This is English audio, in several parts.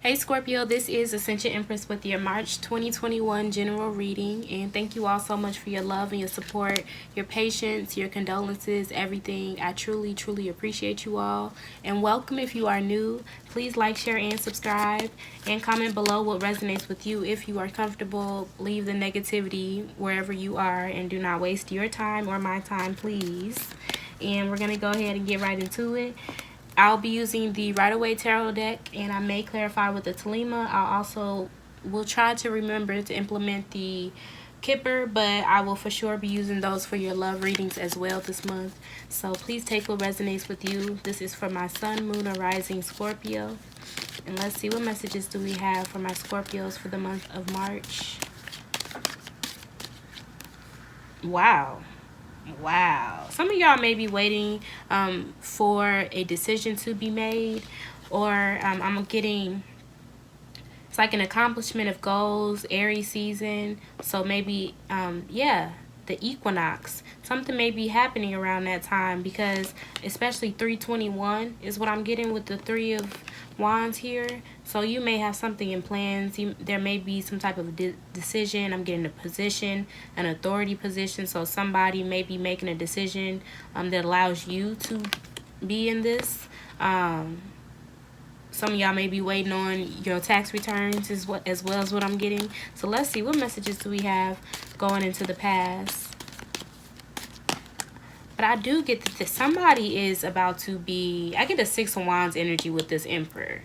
Hey Scorpio, this is Ascension Empress with your March 2021 general reading, and thank you all so much for your love and your support, your patience, your condolences, everything. I truly, truly appreciate you all, and welcome if you are new. Please like, share, and subscribe, and comment below what resonates with you. If you are comfortable, leave the negativity wherever you are, and do not waste your time or my time, please. And we're going to go ahead and get right into it. I'll be using the Right Away Tarot deck, and I may clarify with the Talima. I also will try to remember to implement the Kipper, but I will for sure be using those for your love readings as well this month. So please take what resonates with you. This is for my Sun, Moon, or Rising Scorpio. And let's see, what messages do we have for my Scorpios for the month of March? Wow. Wow. Some of y'all may be waiting for a decision to be made, or I'm getting, it's like an accomplishment of goals, Aries season. So maybe, the equinox. Something may be happening around that time, because especially 321 is what I'm getting with the Three of Wands here. So you may have something in plans. There may be some type of decision. I'm getting a position, an authority position. So somebody may be making a decision that allows you to be in this. Some of y'all may be waiting on your tax returns as well as what I'm getting. So let's see, what messages do we have going into the past? But I do get that somebody is about to be, I get a Six of Wands energy with this Emperor.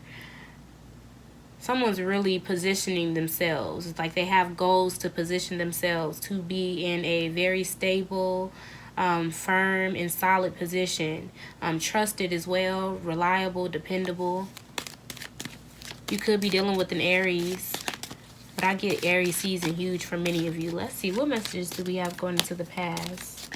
Someone's really positioning themselves. It's like they have goals to position themselves to be in a very stable, firm, and solid position. Trusted as well, reliable, dependable. You could be dealing with an Aries, but I get Aries season huge for many of you. Let's see, what messages do we have going into the past?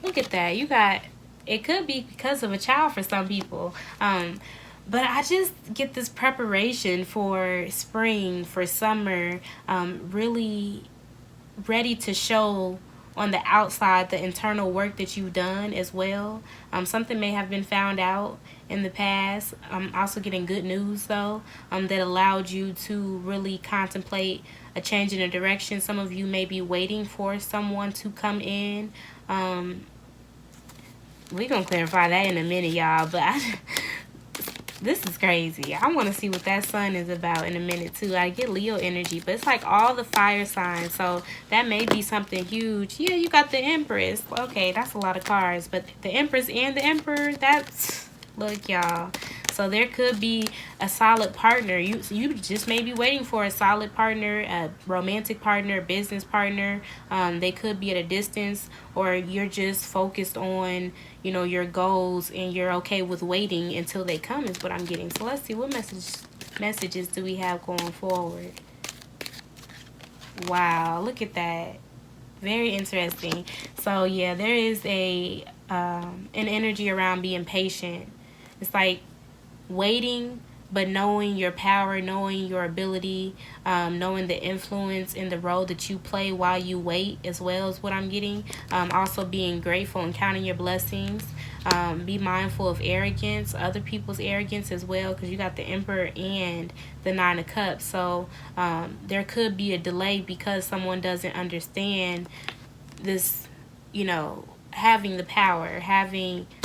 Look at that. You got, it could be because of a child for some people. But I just get this preparation for spring, for summer, really ready to show on the outside the internal work that you've done as well. Something may have been found out in the past. I'm also getting good news though, that allowed you to really contemplate a change in a direction. Some of you may be waiting for someone to come in. We're gonna clarify that in a minute, y'all, but this is crazy. I want to see what that sun is about in a minute too. I get Leo energy, but it's like all the fire signs, so that may be something huge. Yeah, you got the Empress. Okay, that's a lot of cards, but the Empress and the Emperor, that's, look y'all. So there could be a solid partner. You just may be waiting for a solid partner, a romantic partner, business partner. They could be at a distance, or you're just focused on, your goals, and you're okay with waiting until they come is what I'm getting. So let's see, what messages do we have going forward? Wow, look at that. Very interesting. So yeah, there is an energy around being patient. It's like waiting, but knowing your power, knowing your ability, knowing the influence and the role that you play while you wait as well is what I'm getting. Also being grateful and counting your blessings. Be mindful of arrogance, other people's arrogance as well, because you got the Emperor and the Nine of Cups. So there could be a delay because someone doesn't understand this, having the power,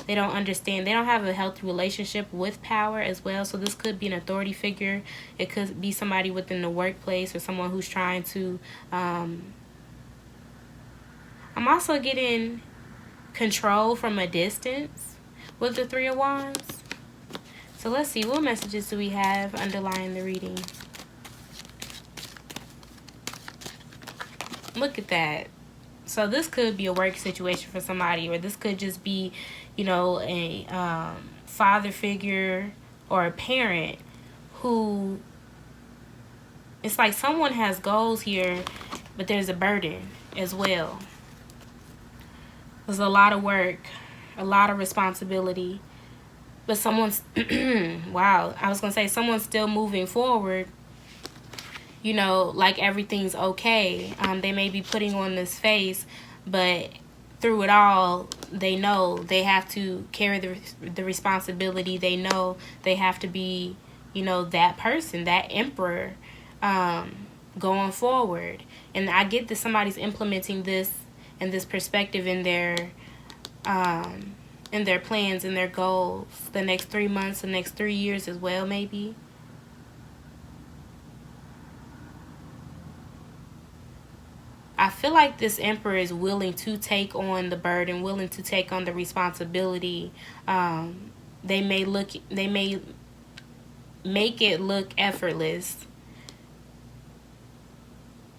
they don't understand, they don't have a healthy relationship with power as well. So this could be an authority figure. It could be somebody within the workplace, or someone who's trying to, I'm also getting control from a distance with the Three of Wands. So let's see, what messages do we have underlying the reading? Look at that. So this could be a work situation for somebody, or this could just be, a father figure or a parent who, it's like someone has goals here, but there's a burden as well. There's a lot of work, a lot of responsibility, but someone's, wow, I was going to say someone's still moving forward, like everything's okay. They may be putting on this face, but through it all, they know they have to carry the responsibility. They know they have to be, that person, that emperor, going forward. And I get that somebody's implementing this and this perspective in their plans and their goals the next 3 months, the next 3 years as well, maybe. I feel like this emperor is willing to take on the burden, willing to take on the responsibility. They may make it look effortless,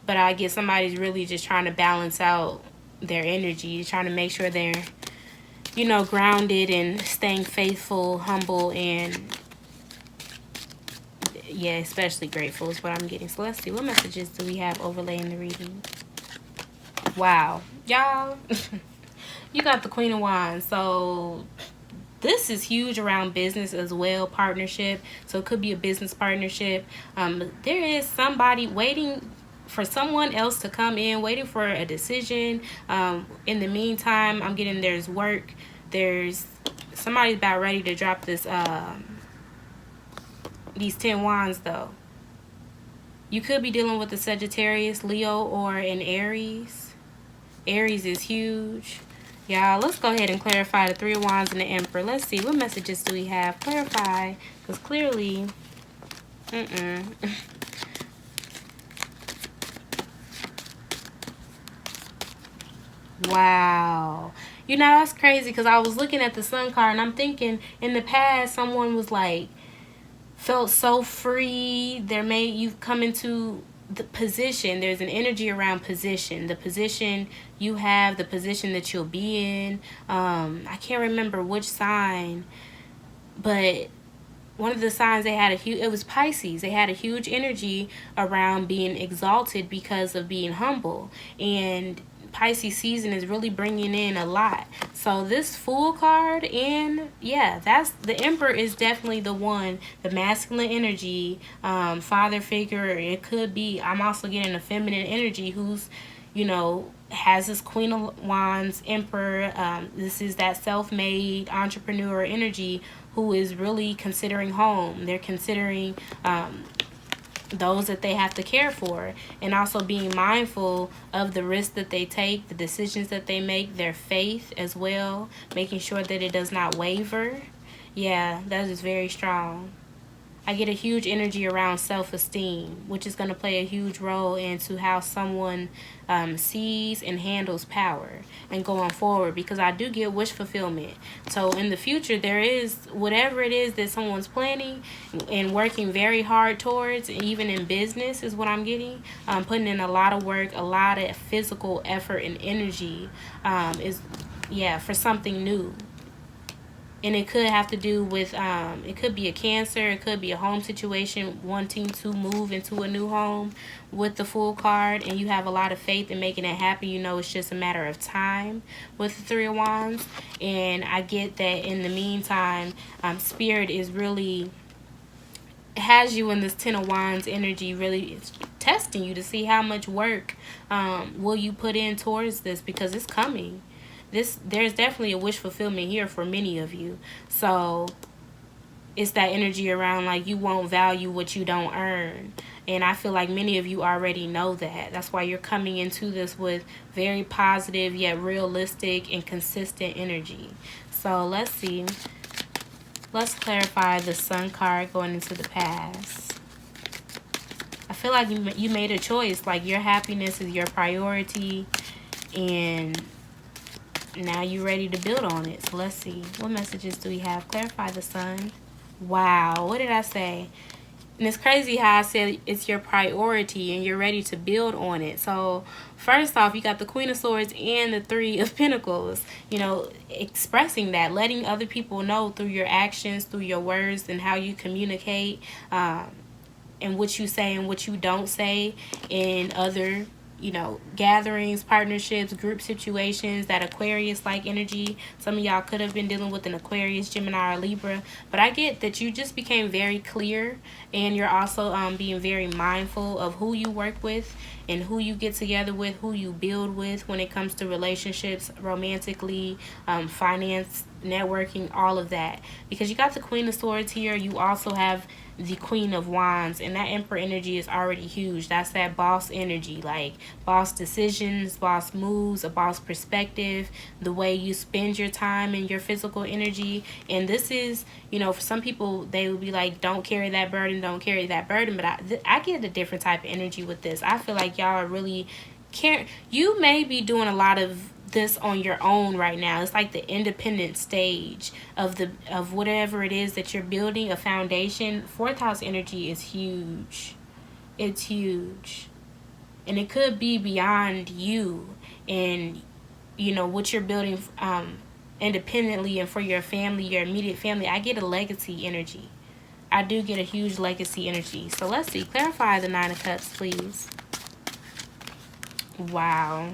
but I guess somebody's really just trying to balance out their energy, trying to make sure they're, grounded and staying faithful, humble, and yeah, especially grateful is what I'm getting. So let's see, what messages do we have overlaying the reading? Wow, y'all. You got the Queen of Wands. So this is huge around business as well, partnership. So it could be a business partnership. There is somebody waiting for someone else to come in, waiting for a decision. In the meantime, I'm getting there's work. There's somebody's about ready to drop this these 10 wands though. You could be dealing with a Sagittarius, Leo, or an Aries. Aries is huge. Y'all, let's go ahead and clarify the Three of Wands and the Emperor. Let's see, what messages do we have? Clarify, because clearly, Wow. That's crazy because I was looking at the Sun card and I'm thinking in the past someone was like, felt so free. You've come into the position. There's an energy around position. The position you have, the position that you'll be in. I can't remember which sign, but one of the signs it was Pisces. They had a huge energy around being exalted because of being humble. And Pisces season is really bringing in a lot. So this Fool card, and yeah, that's the Emperor is definitely the one, the masculine energy, father figure. It could be, I'm also getting a feminine energy who's, has this Queen of Wands, Emperor. This is that self-made entrepreneur energy who is really considering home. They're considering those that they have to care for, and also being mindful of the risks that they take, the decisions that they make, their faith as well, making sure that it does not waver. Yeah, that is very strong. I get a huge energy around self-esteem, which is going to play a huge role into how someone sees and handles power and going forward, because I do get wish fulfillment. So in the future, there is whatever it is that someone's planning and working very hard towards, even in business is what I'm getting, putting in a lot of work, a lot of physical effort and energy for something new. And it could have to do with, it could be a Cancer, it could be a home situation, wanting to move into a new home with the Fool card, and you have a lot of faith in making it happen. It's just a matter of time with the Three of Wands. And I get that in the meantime, Spirit is really, has you in this Ten of Wands energy, really testing you to see how much work will you put in towards this, because it's coming. There's definitely a wish fulfillment here for many of you. So it's that energy around like you won't value what you don't earn. And I feel like many of you already know that. That's why you're coming into this with very positive yet realistic and consistent energy. So let's see. Let's clarify the Sun card going into the past. I feel like you made a choice. Like your happiness is your priority, and now you're ready to build on it. So let's see. What messages do we have? Clarify the Sun. Wow. What did I say? And it's crazy how I said it's your priority and you're ready to build on it. So first off, you got the Queen of Swords and the Three of Pentacles. Expressing that, letting other people know through your actions, through your words, and how you communicate, and what you say and what you don't say in other gatherings, partnerships, group situations, that Aquarius-like energy. Some of y'all could have been dealing with an Aquarius, Gemini, or Libra. But I get that you just became very clear, and you're also being very mindful of who you work with and who you get together with, who you build with when it comes to relationships, romantically, finance networking, all of that. Because you got the Queen of Swords here, you also have the Queen of Wands, and that Emperor energy is already huge. That's that boss energy, like boss decisions, boss moves, a boss perspective, the way you spend your time and your physical energy. And this is, you know, for some people, they would be like, don't carry that burden, don't carry that burden. But I get a different type of energy with this. I feel like y'all are really you may be doing a lot of this on your own right now. It's like the independent stage of whatever it is that you're building, a foundation. Fourth house energy is huge. It's huge. And it could be beyond you and, you know, what you're building independently and for your family, your immediate family. I get a legacy energy. I do get a huge legacy energy. So let's see. Clarify the Nine of Cups, please. Wow.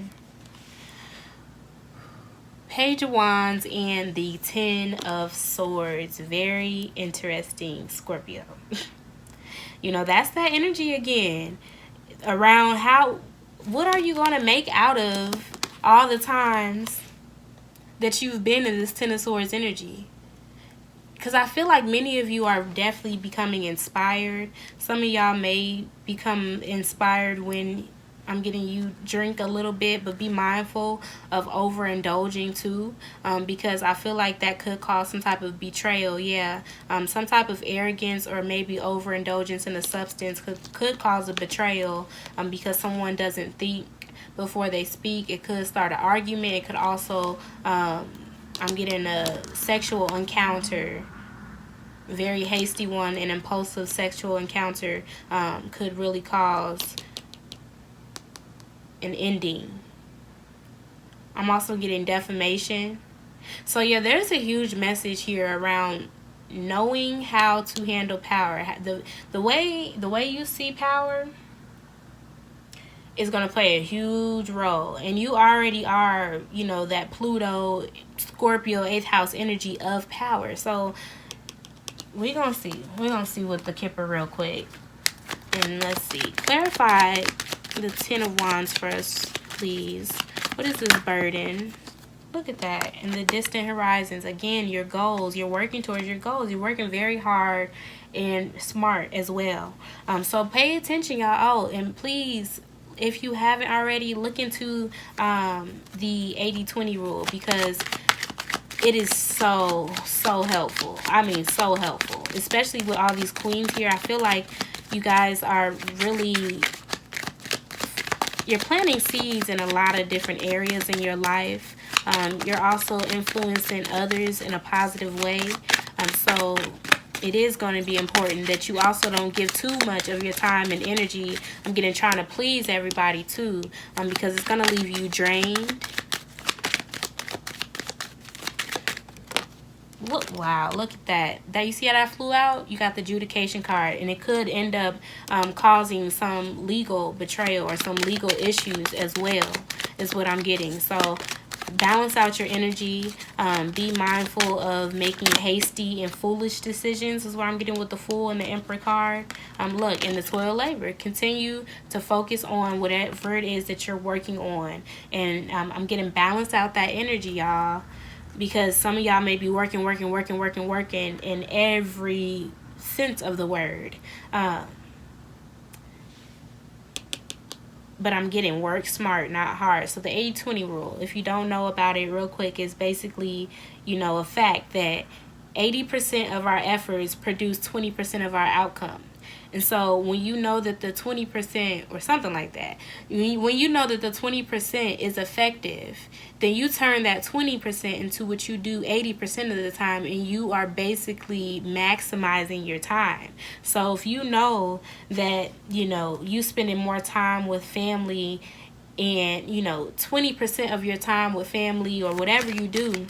Page of Wands and the Ten of Swords. Very interesting, Scorpio. You know, that's that energy again. Around what are you going to make out of all the times that you've been in this Ten of Swords energy? Because I feel like many of you are definitely becoming inspired. Some of y'all may become inspired when I'm getting you drink a little bit, but be mindful of overindulging too, because I feel like that could cause some type of betrayal. Yeah, some type of arrogance or maybe overindulgence in a substance could cause a betrayal, because someone doesn't think before they speak. It could start an argument. It could also, I'm getting a sexual encounter. Very hasty one, an impulsive sexual encounter could really cause an ending. I'm also getting defamation. So yeah, there's a huge message here around knowing how to handle power. The way you see power is going to play a huge role, and you already are, you know, that Pluto, Scorpio, 8th house energy of power. So we're gonna see with the Kipper real quick, and let's see. Clarify the Ten of Wands for us, please. What is this burden? Look at that. And the distant horizons. Again, your goals. You're working towards your goals. You're working very hard and smart as well. So pay attention, y'all. Oh, and please, if you haven't already, look into the 80-20 rule, because it is so helpful. I mean, so helpful. Especially with all these queens here. I feel like you guys are really... You're planting seeds in a lot of different areas in your life. You're also influencing others in a positive way. So it is going to be important that you also don't give too much of your time and energy. I'm getting trying to please everybody too, because it's going to leave you drained. Wow, look at that. You see how that flew out? You got the adjudication card, and it could end up causing some legal betrayal or some legal issues as well, is what I'm getting. So balance out your energy. Be mindful of making hasty and foolish decisions, is what I'm getting with the Fool and the Emperor card. Look, in the 12 labor, continue to focus on whatever it is that you're working on. And I'm getting balance out that energy, y'all. Because some of y'all may be working in every sense of the word. But I'm getting work smart, not hard. So the 80-20 rule, if you don't know about it real quick, is basically, you know, a fact that 80% of our efforts produce 20% of our outcome. And so when you know that the 20% or something like that, when you know that the 20% is effective, then you turn that 20% into what you do 80% of the time, and you are basically maximizing your time. So if you know that, you know, you spending more time with family, and, you know, 20% of your time with family or whatever you do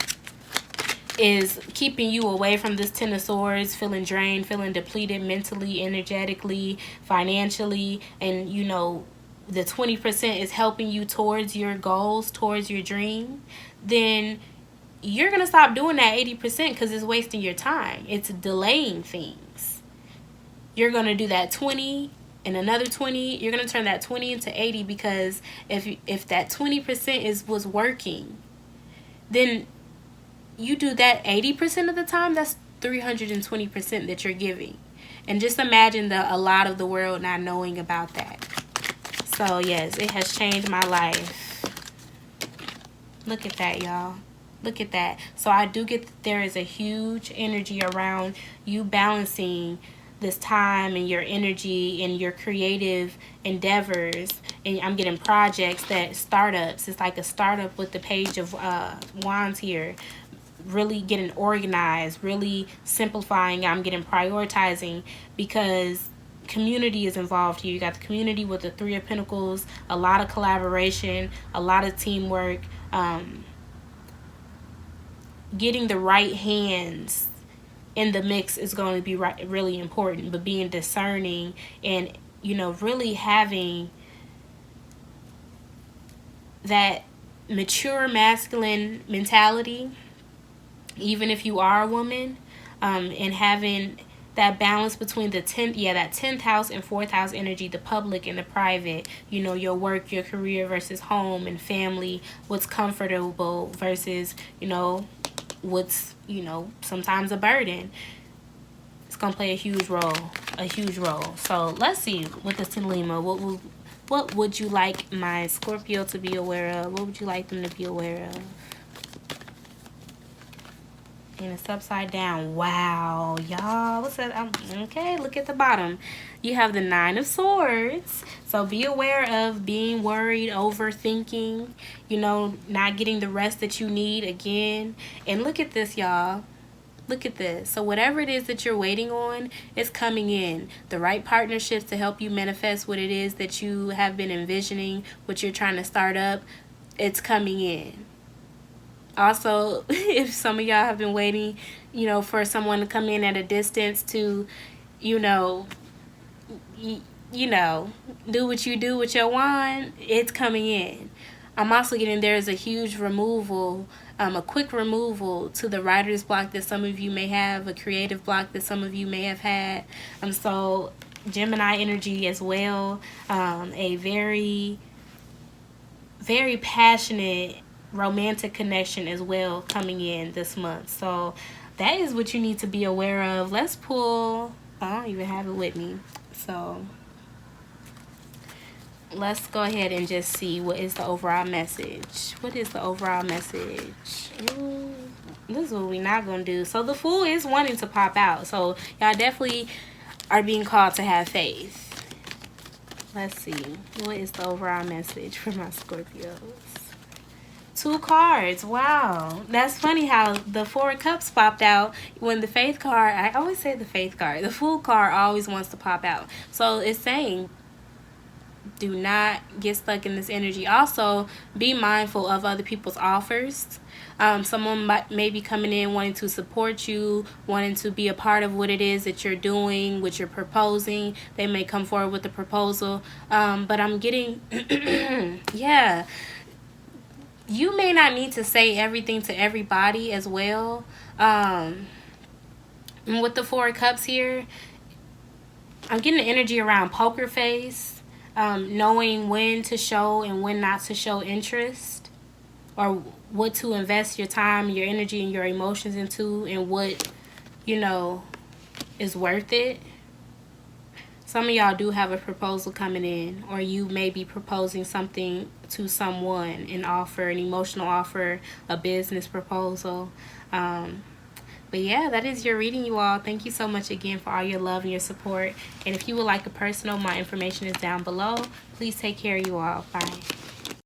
is keeping you away from this Ten of Swords, feeling drained, feeling depleted mentally, energetically, financially, and, you know, the 20% is helping you towards your goals, towards your dream, then you're going to stop doing that 80% because it's wasting your time. It's delaying things. You're going to do that 20 and another 20. You're going to turn that 20 into 80, because if that 20% was working, then you do that 80% of the time, that's 320% that you're giving. And just imagine a lot of the world not knowing about that. So yes, it has changed my life. Look at that, y'all. Look at that. So I do get that there is a huge energy around you balancing this time and your energy and your creative endeavors. And I'm getting projects that startups. It's like a startup with the page of wands here. Really getting organized, really simplifying. I'm getting prioritizing because community is involved here. You got the community with the Three of Pentacles, a lot of collaboration, a lot of teamwork, getting the right hands in the mix is going to be really important. But being discerning and, you know, really having that mature masculine mentality, even if you are a woman, and having that balance between the 10th house and 4th house energy, the public and the private, you know, your work, your career versus home and family, what's comfortable versus, you know, what's, you know, sometimes a burden. It's gonna play a huge role. So let's see with the Lima, what would you like my Scorpio to be aware of? What would you like them to be aware of? And it's upside down. Wow, y'all. What's that? Okay, look at the bottom. You have the Nine of Swords. So be aware of being worried, overthinking, you know, not getting the rest that you need again. And look at this, y'all. Look at this. So whatever it is that you're waiting on is coming in. The right partnerships to help you manifest what it is that you have been envisioning, what you're trying to start up, it's coming in. Also, if some of y'all have been waiting, you know, for someone to come in at a distance to, you know, do what you do with your wand, it's coming in. I'm also getting there's a huge removal, a quick removal to the writer's block that some of you may have, a creative block that some of you may have had. So Gemini energy as well, a very, very passionate romantic connection as well coming in this month. So that is what you need to be aware of. Let's pull, I don't even have it with me, so let's go ahead and just see what is the overall message. What is the overall message? Ooh, this is what we're not gonna do. So the Fool is wanting to pop out, so y'all definitely are being called to have faith. Let's see, what is the overall message for my Scorpios? 2 cards. Wow. That's funny how the 4 of Cups popped out when the Faith card, I always say the Faith card, the Fool card always wants to pop out. So it's saying do not get stuck in this energy. Also, be mindful of other people's offers. Someone may be coming in wanting to support you, wanting to be a part of what it is that you're doing, what you're proposing. They may come forward with a proposal. But I'm getting, yeah, you may not need to say everything to everybody as well. And with the 4 of Cups here, I'm getting the energy around poker face, knowing when to show and when not to show interest, or what to invest your time, your energy, and your emotions into, and what, you know, is worth it. Some of y'all do have a proposal coming in, or you may be proposing something to someone, an offer, an emotional offer, a business proposal. But yeah, that is your reading, you all. Thank you so much again for all your love and your support. And if you would like a personal, my information is down below. Please take care, you all. Bye.